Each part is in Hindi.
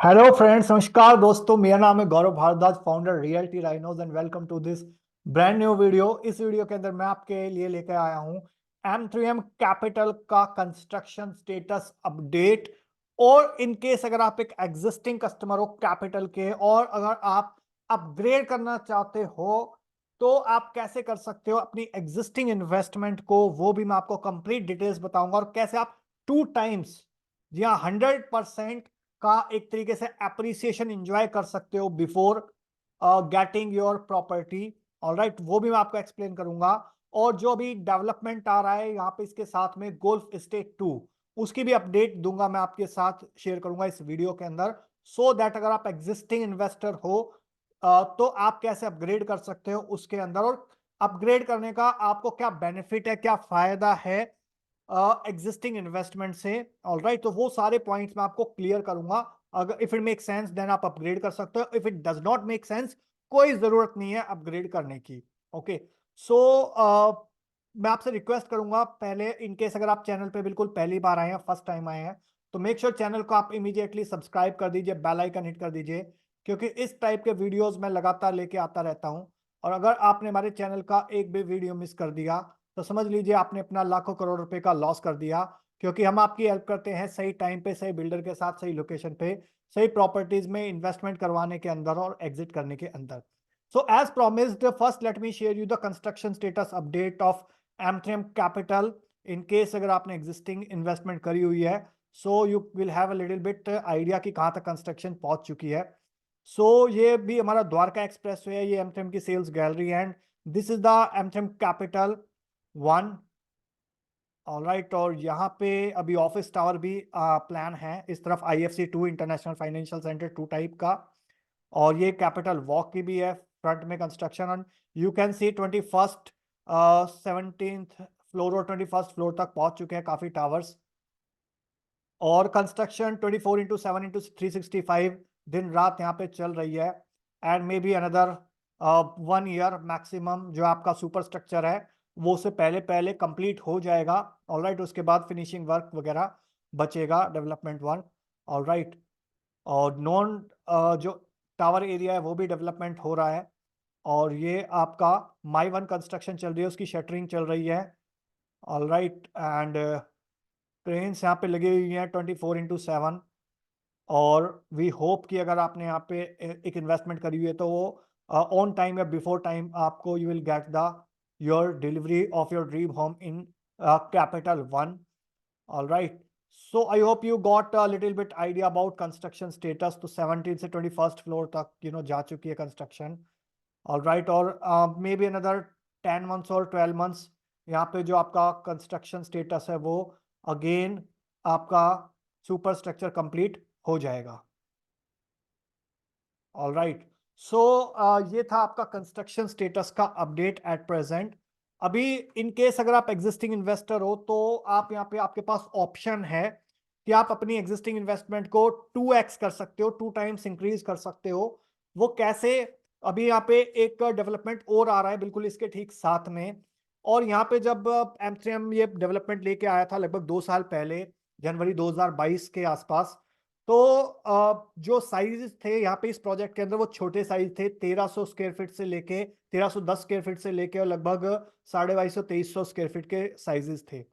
हेलो फ्रेंड्स, नमस्कार दोस्तों। मेरा नाम है Gaurav Bhardwaj, founder Realty Rhinos, and welcome to this brand new video. इस वीडियो के अंदर मैं आपके लिए लेकर आया हूं M3M कैपिटल का कंस्ट्रक्शन स्टेटस अपडेट। और इन केस अगर आप एक एग्जिस्टिंग कस्टमर हो कैपिटल के, और अगर आप अपग्रेड करना चाहते हो तो आप कैसे कर सकते हो अपनी एग्जिस्टिंग इन्वेस्टमेंट को, वो भी मैं आपको कंप्लीट डिटेल्स बताऊंगा। और कैसे आप 2 टाइम्स, जी हाँ, 100% का एक तरीके से एप्रिसिएशन एंजॉय कर सकते हो before getting your property. Alright, वो भी मैं आपको एक्सप्लेन करूंगा। और जो अभी डेवलपमेंट आ रहा है यहाँ पे इसके साथ में गोल्फ स्टेट 2, उसकी भी अपडेट दूंगा, मैं आपके साथ शेयर करूंगा इस वीडियो के अंदर। सो दैट अगर आप एग्जिस्टिंग इन्वेस्टर हो तो आप कैसे अपग्रेड कर सकते हो उसके अंदर, और अपग्रेड करने का आपको क्या बेनिफिट है, क्या फायदा है एग्जिस्टिंग इन्वेस्टमेंट से। ऑलराइट, तो वो सारे पॉइंट्स मैं आपको क्लियर करूंगा। अगर if it make sense then आप अपग्रेड कर सकते हो, if it does not make sense कोई जरूरत नहीं है अपग्रेड करने की। ओके, सो मैं आपसे रिक्वेस्ट करूंगा, पहले इन केस अगर आप चैनल पे बिल्कुल पहली बार आए हैं, फर्स्ट टाइम आए हैं, तो मेक श्योर चैनल को आप इमीडिएटली सब्सक्राइब कर दीजिए, बेल आइकन हिट कर दीजिए, क्योंकि इस टाइप के वीडियोस मैं लगातार लेके आता रहता हूं। और अगर आपने हमारे चैनल का एक भी वीडियो मिस कर दिया तो समझ लीजिए आपने अपना लाखों करोड़ रुपए का लॉस कर दिया। क्योंकि हम आपकी हेल्प करते हैं सही टाइम पे, सही बिल्डर के साथ, सही लोकेशन पे, सही प्रॉपर्टीज में इन्वेस्टमेंट करवाने के अंदर और एग्जिट करने के अंदर। So as promised, first let me share you the construction status update of M3M capital. In case अगर आपने एग्जिस्टिंग इन्वेस्टमेंट करी हुई है, so you will have a little bit idea कि कहाँ तक कंस्ट्रक्शन पहुंच चुकी है। सो ये भी हमारा द्वारका एक्सप्रेस वे है, ये M3M की sales gallery, and this is the M3M capital 1। Alright, और यहाँ पे अभी ऑफिस टावर भी प्लान है इस तरफ, IFC 2 international financial centre 2 type का। और ये कैपिटल वॉक की भी है फ्रंट में कंस्ट्रक्शन, और you can see 21st 17th floor और 21st फ्लोर तक पहुंच चुके हैं काफी टावर्स। और कंस्ट्रक्शन 24/7/365 दिन रात यहाँ पे चल रही है। And may be another 1 year maximum जो आपका सुपर स्ट्रक्चर है वो उससे पहले पहले कंप्लीट हो जाएगा। ऑलराइट, उसके बाद फिनिशिंग वर्क वगैरह बचेगा, डेवलपमेंट वर्क। ऑलराइट, और नॉन जो टावर एरिया है वो भी डेवलपमेंट हो रहा है। और ये आपका माई वन कंस्ट्रक्शन चल रही है, उसकी शटरिंग चल रही है। ऑलराइट, एंड ट्रेन्स यहाँ पे लगी हुई हैं 24/7। और वी होप कि अगर आपने यहाँ पे एक इन्वेस्टमेंट करी हुई है तो वो ऑन टाइम या बिफोर टाइम आपको you will get the your delivery of your dream home in capital 1। All right, so I hope you got a little bit idea about construction status. तो 17 से 21st फ्लोर तक जा चुकी है कंस्ट्रक्शन। ऑल राइट, और मे बी अनदर 10 मंथ्स और 12 मंथ्स यहाँ पे जो आपका कंस्ट्रक्शन स्टेटस है वो अगेन आपका सुपर स्ट्रक्चर कंप्लीट हो जाएगा। ऑल राइट, सो ये था आपका कंस्ट्रक्शन स्टेटस का अपडेट एट प्रेजेंट। अभी इन केस अगर आप एग्जिस्टिंग इन्वेस्टर हो तो आप यहाँ पे, आपके पास ऑप्शन है कि आप अपनी एग्जिस्टिंग इन्वेस्टमेंट को 2x कर सकते हो, 2 टाइम्स इंक्रीज कर सकते हो। वो कैसे? अभी यहाँ पे एक डेवलपमेंट और आ रहा है बिल्कुल इसके ठीक साथ में। और यहाँ पे जब M3M ये डेवलपमेंट लेके आया था लगभग 2 साल पहले, जनवरी 2022 के आसपास, तो जो साइज थे यहाँ पे इस प्रोजेक्ट के अंदर वो छोटे साइज थे, 1300 स्क्वायर फीट से लेके 1310 स्क्वायर फीट से लेके और लगभग 2250 स्क्वायर फीट के साइजेस थे।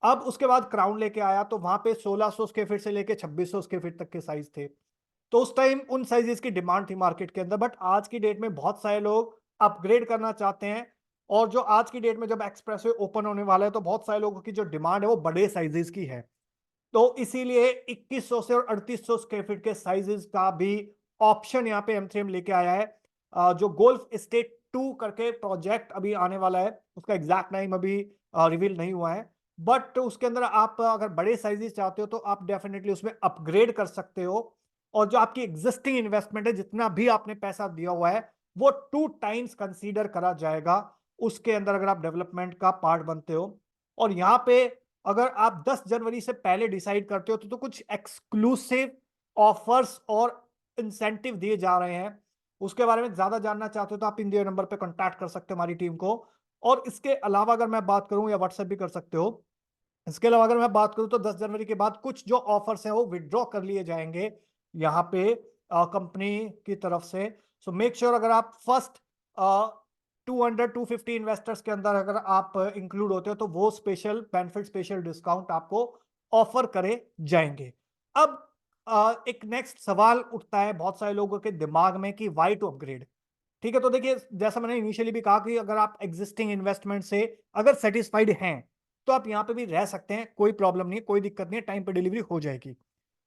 अब उसके बाद क्राउन लेके आया तो वहां पे 1600 स्क्वायर फीट से लेके 2600 स्क्वायर फीट तक के साइज थे। तो उस टाइम उन साइजेस की डिमांड थी मार्केट के अंदर, बट आज की डेट में बहुत सारे लोग अपग्रेड करना चाहते हैं। और जो आज की डेट में जब एक्सप्रेसवे ओपन होने वाला है तो बहुत सारे लोगों की जो डिमांड है वो बड़े साइजेस की है। तो इसीलिए 2100 से और 3800 स्क्वायर फीट के साइजेस का भी ऑप्शन यहाँ पे M3M लेके आया है। जो गोल्फ स्टेट 2 करके प्रोजेक्ट अभी आने वाला है, उसका एग्जैक्ट नाम अभी रिवील नहीं हुआ है, बट उसके अंदर आप अगर बड़े साइजेस चाहते हो तो आप डेफिनेटली उसमें अपग्रेड कर सकते हो। और जो आपकी एग्जिस्टिंग इन्वेस्टमेंट है, जितना भी आपने पैसा दिया हुआ है, वो 2 टाइम्स कंसीडर करा जाएगा उसके अंदर अगर आप डेवलपमेंट का पार्ट बनते हो। और यहाँ पे अगर आप 10 जनवरी से पहले डिसाइड करते हो तो कुछ एक्सक्लूसिव ऑफर्स और इंसेंटिव दिए जा रहे हैं। उसके बारे में ज्यादा जानना चाहते हो तो आप इन दिए नंबर पे कांटेक्ट कर सकते हो हमारी टीम को। और इसके अलावा अगर मैं बात करूं, या व्हाट्सएप भी कर सकते हो, इसके अलावा अगर मैं बात करूं तो 10 जनवरी के बाद कुछ जो ऑफर्स हैं वो विड्रॉ कर लिए जाएंगे। यहाँ पे कंपनी की तरफ से। सो मेक श्योर अगर आप फर्स्ट 200-250 इन्वेस्टर्स के अंदर अगर आप इंक्लूड होते हो तो वो स्पेशल बेनिफिट, स्पेशल डिस्काउंट आपको ऑफर करे जाएंगे। अब एक नेक्स्ट सवाल उठता है बहुत सारे लोगों के दिमाग में कि वाई टू अपग्रेड। ठीक है, तो देखिए जैसा मैंने इनिशियली भी कहा कि अगर आप एग्जिस्टिंग इन्वेस्टमेंट से अगर सेटिस्फाइड हैं तो आप यहाँ पे भी रह सकते हैं, कोई प्रॉब्लम नहीं है, कोई दिक्कत नहीं है, टाइम पे डिलीवरी हो जाएगी।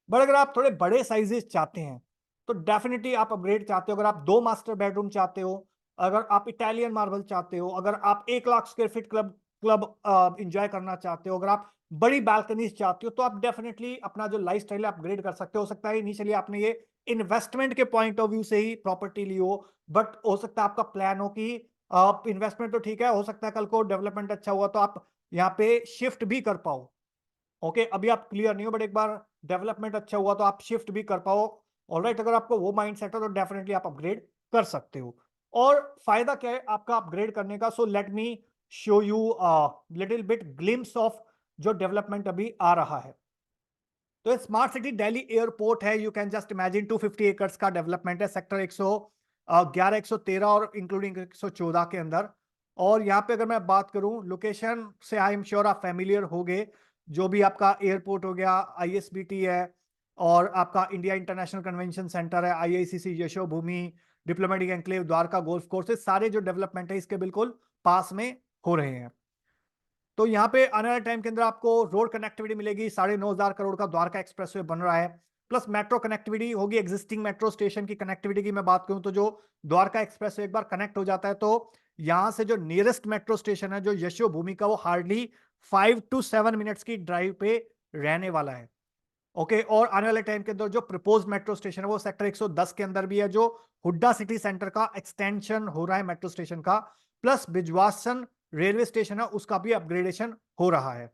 बट अगर आप थोड़े बड़े साइजेस चाहते हैं तो डेफिनेटली आप अपग्रेड चाहते हो। अगर आप 2 मास्टर बेडरूम चाहते हो, अगर आप इटालियन मार्बल चाहते हो, अगर आप 1 lakh square feet club club enjoy करना चाहते हो, अगर आप बड़ी बालकनीज चाहते हो, तो आप डेफिनेटली अपना जो लाइफस्टाइल है अपग्रेड कर सकते हो सकता है इनिशियली आपने ये इन्वेस्टमेंट के पॉइंट ऑफ व्यू से ही प्रॉपर्टी ली हो, बट हो सकता है आपका प्लान हो कि आप इन्वेस्टमेंट तो ठीक है, हो सकता है कल को डेवलपमेंट अच्छा हुआ तो आप यहाँ पे शिफ्ट भी कर पाओ। ओके, अभी आप क्लियर नहीं हो बट एक बार डेवलपमेंट अच्छा हुआ तो आप शिफ्ट भी कर पाओ। ऑलराइट, अगर आपको वो माइंडसेट है तो डेफिनेटली आप अपग्रेड कर सकते हो। और फायदा क्या है आपका अपग्रेड करने का? So let me show you little bit glimpse of जो डेवलपमेंट अभी आ रहा है। तो स्मार्ट सिटी दिल्ली एयरपोर्ट है, you can just imagine 250 acres का डेवलपमेंट है सेक्टर 111, 113 और इंक्लूडिंग 114 के अंदर। और यहाँ पे अगर मैं बात करूं लोकेशन से, आई एम श्योर आप फेमिलियर होगे। जो भी आपका एयरपोर्ट हो गया, आईएसबीटी है, और आपका इंडिया इंटरनेशनल कन्वेंशन सेंटर है, IICC Yashobhoomi, diplomatic enclave Dwarka, golf course, सारे जो डेवलपमेंट है इसके बिल्कुल पास में हो रहे हैं। तो यहाँ पे आने वाले टाइम के अंदर आपको रोड कनेक्टिविटी मिलेगी। 9,500 करोड़ का द्वारका एक्सप्रेसवे बन रहा है, प्लस मेट्रो कनेक्टिविटी होगी। एग्जिस्टिंग मेट्रो स्टेशन की कनेक्टिविटी की मैं बात करूं तो जो द्वारका एक्सप्रेसवे एक बार कनेक्ट हो जाता है तो यहां से जो नियरेस्ट मेट्रो स्टेशन है जो यशो भूमि का, वो हार्डली 5 to 7 मिनट्स की ड्राइव पे रहने वाला है। ओके, और आने वाले टाइम के अंदर जो प्रपोज मेट्रो स्टेशन है वो सेक्टर 110 के अंदर भी है, जो हुड्डा सिटी सेंटर का एक्सटेंशन हो रहा है मेट्रो स्टेशन का, प्लस बिजवासन रेलवे स्टेशन है उसका भी अपग्रेडेशन हो रहा है।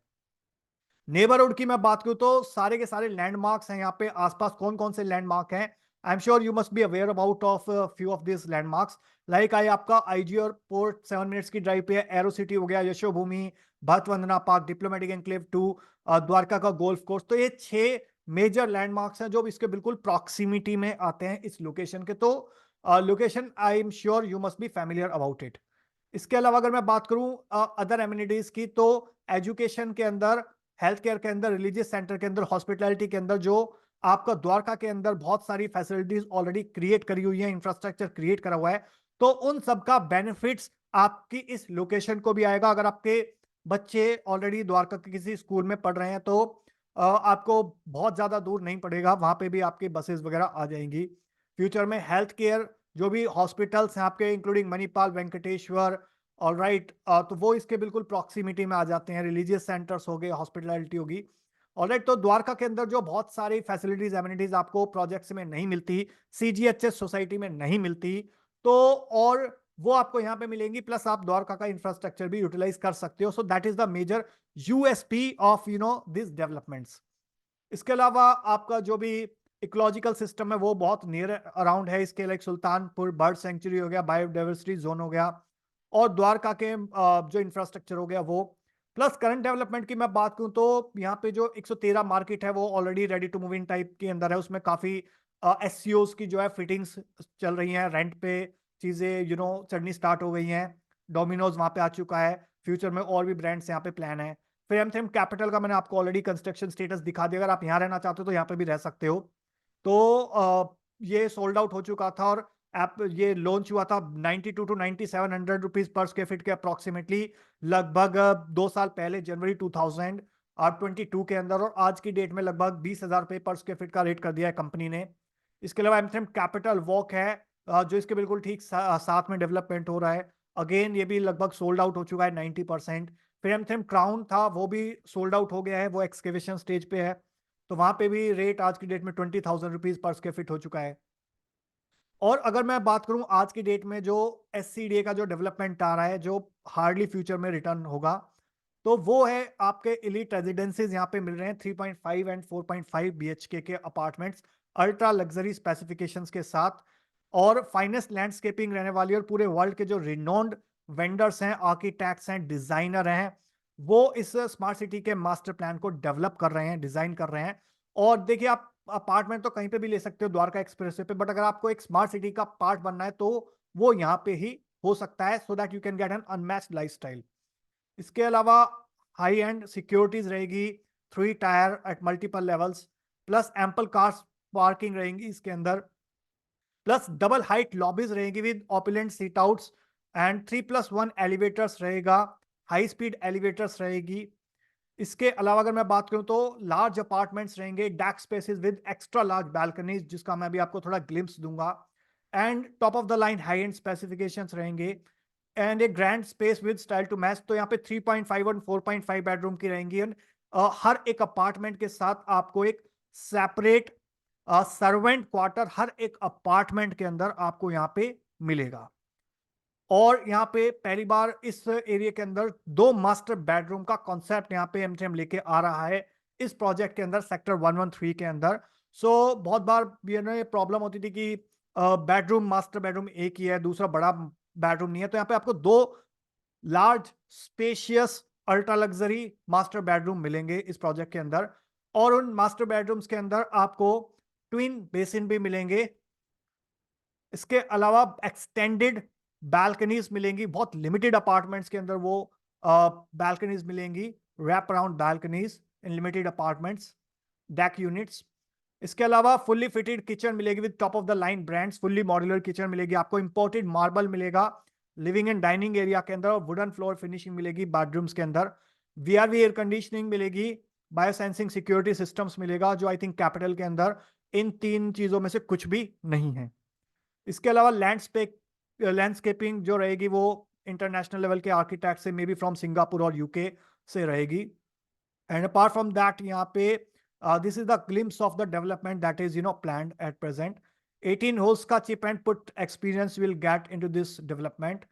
नेबरहुड की मैं बात करूं तो सारे के सारे लैंडमार्क्स हैं यहाँ पे आसपास। कौन कौन से लैंडमार्क हैं? I am sure you must be aware about of few of this landmarks. Like I आपका आईजी और पोर्ट 7 मिनट्स की ड्राइव पे है, एरो सिटी हो गया, यशोभूमि, भक्त वंदना पार्क, डिप्लोमेटिक एनक्लेव 2, द्वारका का गोल्फ कोर्स। तो ये 6 मेजर लैंडमार्क्स हैं जो इसके बिल्कुल प्रॉक्सिमिटी में आते हैं इस लोकेशन के। तो location I am sure you must be familiar about it. इसके अलावा अगर मैं बात करूं अदर एमिनिटीज की, तो एजुकेशन के अंदर, हेल्थ केयर के अंदर, रिलीजियस सेंटर के अंदर, हॉस्पिटैलिटी के अंदर, जो आपका द्वारका के अंदर बहुत सारी फैसिलिटीज ऑलरेडी क्रिएट करी हुई है, इंफ्रास्ट्रक्चर क्रिएट करा हुआ है, तो उन सब का बेनिफिट्स आपकी इस लोकेशन को भी आएगा। अगर आपके बच्चे ऑलरेडी द्वारका के किसी स्कूल में पढ़ रहे हैं तो आपको बहुत ज्यादा दूर नहीं पड़ेगा, वहां पे भी आपकी बसेस वगैरह आ जाएंगी। फ्यूचर में हेल्थ केयर जो भी हॉस्पिटल्स हैं आपके, इंक्लूडिंग मणिपाल, वेंकटेश्वर, ऑलराइट, तो वो इसके बिल्कुल प्रॉक्सिमिटी में आ जाते हैं। रिलीजियस सेंटर्स हो गए, हॉस्पिटलिटी होगी, ऑलराइट। तो द्वारका के अंदर जो बहुत सारी फैसिलिटीज एमिनिटीज आपको प्रोजेक्ट्स में नहीं मिलती, सीजीएचएस सोसाइटी में नहीं मिलती, तो और वो आपको यहाँ पे मिलेंगी। प्लस आप द्वारका का इंफ्रास्ट्रक्चर भी यूटिलाइज कर सकते हो। So that is the major USP of this developments. इसके अलावा आपका जो भी इकोलॉजिकल सिस्टम है वो बहुत नियर अराउंड है इसके, लाइक सुल्तानपुर बर्ड सेंचुरी हो गया, बायोडाइवर्सिटी जोन हो गया, और द्वारका के जो इंफ्रास्ट्रक्चर हो गया वो। प्लस करंट डेवलपमेंट की मैं बात करूं तो यहाँ पे जो 113 मार्केट है वो already ready to move in type के अंदर है। उसमें काफी एससीओस की जो है फिटिंग्स चल रही हैं, रेंट पे चीजें चढ़नी स्टार्ट हो गई हैं। डोमिनोज वहां पे आ चुका है, फ्यूचर में और भी ब्रांड्स यहाँ पे प्लान है। फिर एमथेम कैपिटल का मैंने आपको ऑलरेडी कंस्ट्रक्शन स्टेटस दिखा दिया, अगर आप यहाँ रहना चाहते हो तो यहाँ पे भी रह सकते हो। तो ये सोल्ड आउट हो चुका था, और ऐप ये लॉन्च हुआ था 92 to 9700 rupees per square feet के अप्रोक्सीमेटली, लगभग 2 साल पहले, जनवरी 2022 के अंदर। और आज की डेट में लगभग 20,000 रुपये पर स्क्वायर फीट का रेट कर दिया है कंपनी ने। इसके अलावा एमथेम कैपिटल वॉक है, जो इसके बिल्कुल ठीक साथ में डेवलपमेंट हो रहा है। अगेन ये भी लगभग सोल्ड आउट हो चुका है 90%। फिर एमथेम क्राउन था, वो भी सोल्ड आउट हो गया है, वो एक्सकेवेशन स्टेज पे है। तो वहां पे भी रेट आज की डेट में 20,000 रुपीज पर स्क्वायर फीट हो चुका है। और अगर मैं बात करूं आज की डेट में जो एससीडीए का जो डेवलपमेंट आ रहा है, जो हार्डली फ्यूचर में रिटर्न होगा, तो वो है आपके इलीट रेजिडेंसीज। यहाँ पे मिल रहे हैं 3.5 एंड 4.5 बीएचके के अपार्टमेंट्स, अल्ट्रा लग्जरी स्पेसिफिकेशंस के साथ, और फाइनेस्ट लैंडस्केपिंग रहने वाली। और पूरे वर्ल्ड के जो रिनोन्ड वेंडर्स हैं, आर्किटेक्ट्स हैं, डिजाइनर हैं, वो इस स्मार्ट सिटी के मास्टर प्लान को डेवलप कर रहे हैं, डिजाइन कर रहे हैं। और देखिए आप अपार्टमेंट तो कहीं पे भी ले सकते हो द्वारका एक्सप्रेसवे पे, बट अगर आपको एक स्मार्ट सिटी का पार्ट बनना है तो वो यहाँ पे ही हो सकता है, so that you can get an unmatched lifestyle. इसके अलावा हाई एंड सिक्योरिटीज रहेगी, 3 tier at multiple levels, plus ample cars parking रहेंगी इसके अंदर, प्लस डबल हाइट लॉबीज रहेगी with opulent sit outs and 3+1 elevators रहेगा, हाई स्पीड एलिवेटर्स रहेगी। इसके अलावा अगर मैं बात करूं तो लार्ज अपार्टमेंट्स रहेंगे, deck spaces with extra large balconies, जिसका मैं भी आपको थोड़ा ग्लिम्स दूंगा, and top of the line high end specifications रहेंगे, and a grand space with style to match. तो यहाँ पे 3.5 और 4.5 बेडरूम की रहेंगी। हर एक अपार्टमेंट के साथ आपको एक सेपरेट सर्वेंट क्वार्टर हर एक अपार्टमेंट के अंदर आपको यहाँ पे मिलेगा। और यहाँ पे पहली बार इस एरिया के अंदर 2 मास्टर बेडरूम का कॉन्सेप्ट यहाँ पे एमटीएम लेके आ रहा है इस प्रोजेक्ट के अंदर, सेक्टर 113 के अंदर। सो बहुत बार ये प्रॉब्लम होती थी कि बेडरूम मास्टर बेडरूम एक ही है, दूसरा बड़ा बेडरूम नहीं है, तो यहाँ पे आपको 2 large spacious ultra luxury master bedroom मिलेंगे इस प्रोजेक्ट के अंदर। और उन मास्टर बेडरूम्स के अंदर आपको ट्विन बेसिन भी मिलेंगे। इसके अलावा एक्सटेंडेड बैल्कनीज मिलेंगी, बहुत लिमिटेड अपार्टमेंट्स के अंदर वो बैल्कनीज मिलेंगी, wrap around balconies in limited apartments, deck units. इसके अलावा फुल्ली फिटेड किचन मिलेगी with top of the line brands, fully modular kitchen मिलेगी आपको, इंपोर्टेड मार्बल मिलेगा लिविंग एंड डाइनिंग एरिया के अंदर, और वुडन फ्लोर फिनिशिंग मिलेगी बेडरूम्स के अंदर, वीआरवी एयर कंडीशनिंग मिलेगी, बायोसेंसिंग सिक्योरिटी सिस्टम्स मिलेगा, जो आई थिंक कैपिटल के अंदर इन 3 चीजों में से कुछ भी नहीं है। इसके अलावा लैंडस्केपिंग जो रहेगी वो इंटरनेशनल लेवल के आर्किटेक्ट से, मे बी फ्रॉम सिंगापुर और यूके से रहेगी। एंड अपार्ट फ्रॉम दैट यहाँ पे this is the glimpse of the development that is planned at present. 18 holes का chip and putt experience will get into this development.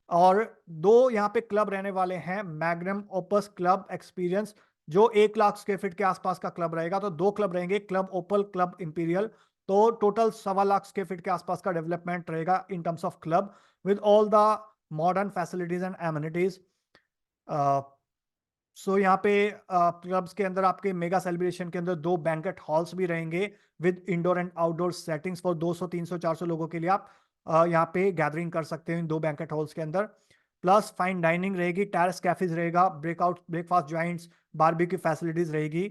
और 2 यहाँ पे क्लब रहने वाले हैं, मैग्नम ओपस क्लब एक्सपीरियंस, जो 1 लाख स्क्वायर फीट के आसपास का क्लब रहेगा, तो 2 क्लब रहेंगे, क्लब ओपल, क्लब इंपीरियल, तो टोटल 1.25 लाख स्क्वायर फीट के आसपास का डेवलपमेंट रहेगा in terms of club with all the modern facilities and amenities. So यहाँ पे क्लब्स के अंदर आपके मेगा सेलिब्रेशन के अंदर 2 बैंकेट हॉल्स भी रहेंगे with indoor and outdoor settings for 200, 300, 400 लोगों के लिए आप यहाँ पे गैदरिंग कर सकते हो इन 2 बैंकेट हॉल्स के अंदर। प्लस फाइन डाइनिंग रहेगी, टेरेस कैफेज रहेगा, ब्रेकफास्ट जॉइंट्स, बारबेक्यू फैसिलिटीज रहेगी।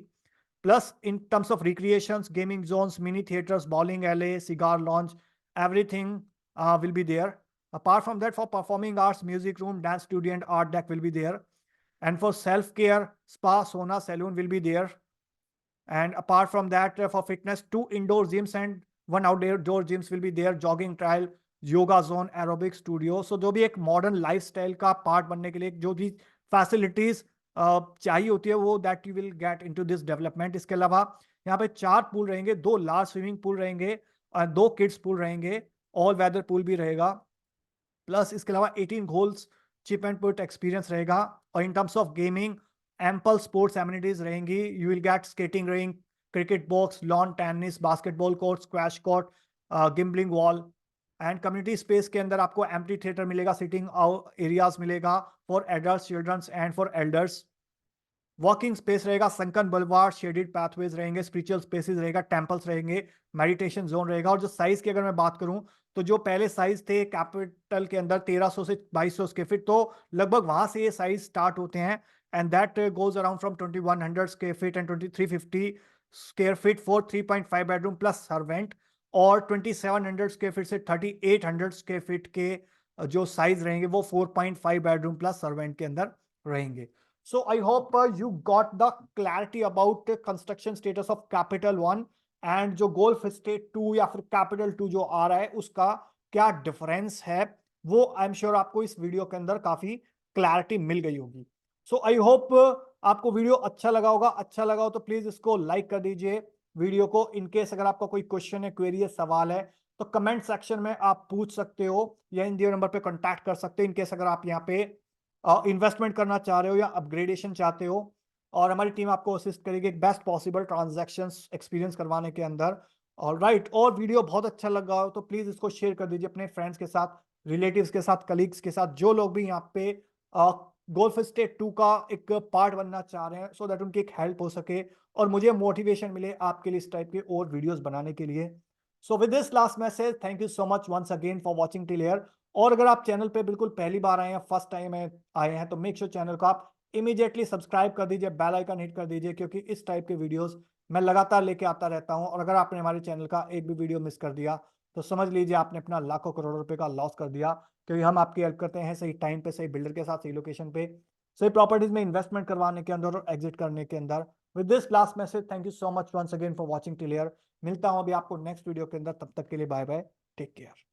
Plus, in terms of recreations, gaming zones, mini theaters, bowling alley, cigar lounge, everything will be there. Apart from that, for performing arts, music room, dance studio, and art deck will be there. And for self-care, spa, sauna, salon will be there. And apart from that, for fitness, 2 indoor gyms and 1 outdoor gyms will be there. Jogging trail, yoga zone, aerobic studio. So, जो भी एक modern lifestyle का part बनने के लिए जो भी facilities चाहिए होती है वो that you will get into this development. इसके अलावा यहाँ पे 4 पूल रहेंगे, 2 लार्ज स्विमिंग पूल रहेंगे और 2 किड्स पूल रहेंगे, ऑल वेदर पूल भी रहेगा। प्लस इसके अलावा 18 holes chip and putt experience रहेगा। और in terms of gaming, ample sports amenities रहेंगी, you will get skating rink, cricket box, lawn tennis, basketball court, squash court, climbing wall. And community space के अंदर आपको एम्प्टी थिएटर मिलेगा, सिटिंग एरियाज मिलेगा for adults, childrens and for elders. Walking space रहेगा, संकन बुलवार्ड, शेडेड पाथवेज रहेंगे, स्पिरिचुअल स्पेसेस रहेगा, टेंपल्स रहेंगे, मेडिटेशन जोन रहेगा। और जो साइज की अगर मैं बात करूं तो जो पहले साइज थे कैपिटल के अंदर 1300 से 2200 स्क्वायर फीट, तो लगभग वहां से ये साइज स्टार्ट होते हैं, and that goes around from 2100 square feet and 2350 square feet for 3.5 bedroom plus servant, और 2700 स्क्वायर फीट से 3800 स्क्वायर फीट के जो साइज रहेंगे वो 4.5 बेडरूम प्लस सर्वेंट के अंदर रहेंगे। So I hope you got the clarity about construction status of Capital 1 and जो Golf Estate 2 या फिर Capital 2 जो आ रहा है उसका क्या डिफरेंस है, वो आई एम श्योर आपको इस वीडियो के अंदर काफी क्लैरिटी मिल गई होगी। सो आई होप आपको वीडियो अच्छा लगा होगा। अच्छा लगा हो तो प्लीज इसको लाइक कर दीजिए वीडियो को। इनकेस अगर आपका कोई क्वेश्चन है, क्वेरी है, सवाल है तो कमेंट सेक्शन में आप पूछ सकते हो या इन दिए नंबर पे कॉन्टैक्ट कर सकते हो। इनकेस अगर आप यहाँ पे इन्वेस्टमेंट करना चाह रहे हो या अपग्रेडेशन चाहते हो, और हमारी टीम आपको असिस्ट करेगी एक बेस्ट पॉसिबल ट्रांजैक्शंस एक्सपीरियंस करवाने के अंदर। और राइट, और वीडियो बहुत अच्छा लगा हो तो प्लीज इसको शेयर कर दीजिए अपने फ्रेंड्स के साथ, रिलेटिव्स के साथ, कलीग्स के साथ, जो लोग भी यहाँ पे गोल्फ स्टेट 2 का एक पार्ट बनना चाह रहे हैं, सो दैट उनकी एक हेल्प हो सके और मुझे मोटिवेशन मिले आपके लिए इस टाइप के और वीडियोस बनाने के लिए। So with this last message, thank you so much once again for watching till here. और अगर आप चैनल पे बिल्कुल पहली बार आए हैं, फर्स्ट टाइम आए हैं, तो मेक श्योर चैनल को आप इमीडिएटली सब्सक्राइब कर दीजिए, बेल आइकन हिट कर दीजिए, क्योंकि इस टाइप के वीडियोस मैं लगातार लेके आता रहता हूं। और अगर आपने हमारे चैनल का एक भी वीडियो मिस कर दिया तो समझ लीजिए आपने अपना लाखों करोड़ों रुपए का लॉस कर दिया, क्योंकि हम आपकी हेल्प करते हैं सही टाइम पे, सही बिल्डर के साथ, सही लोकेशन पे, सही प्रॉपर्टीज में इन्वेस्टमेंट करवाने के अंदर और एग्जिट करने के अंदर। With this last message, thank you so much once again for watching till here. मिलता हूं अभी आपको नेक्स्ट वीडियो के अंदर, तब तक के लिए बाय बाय, टेक केयर।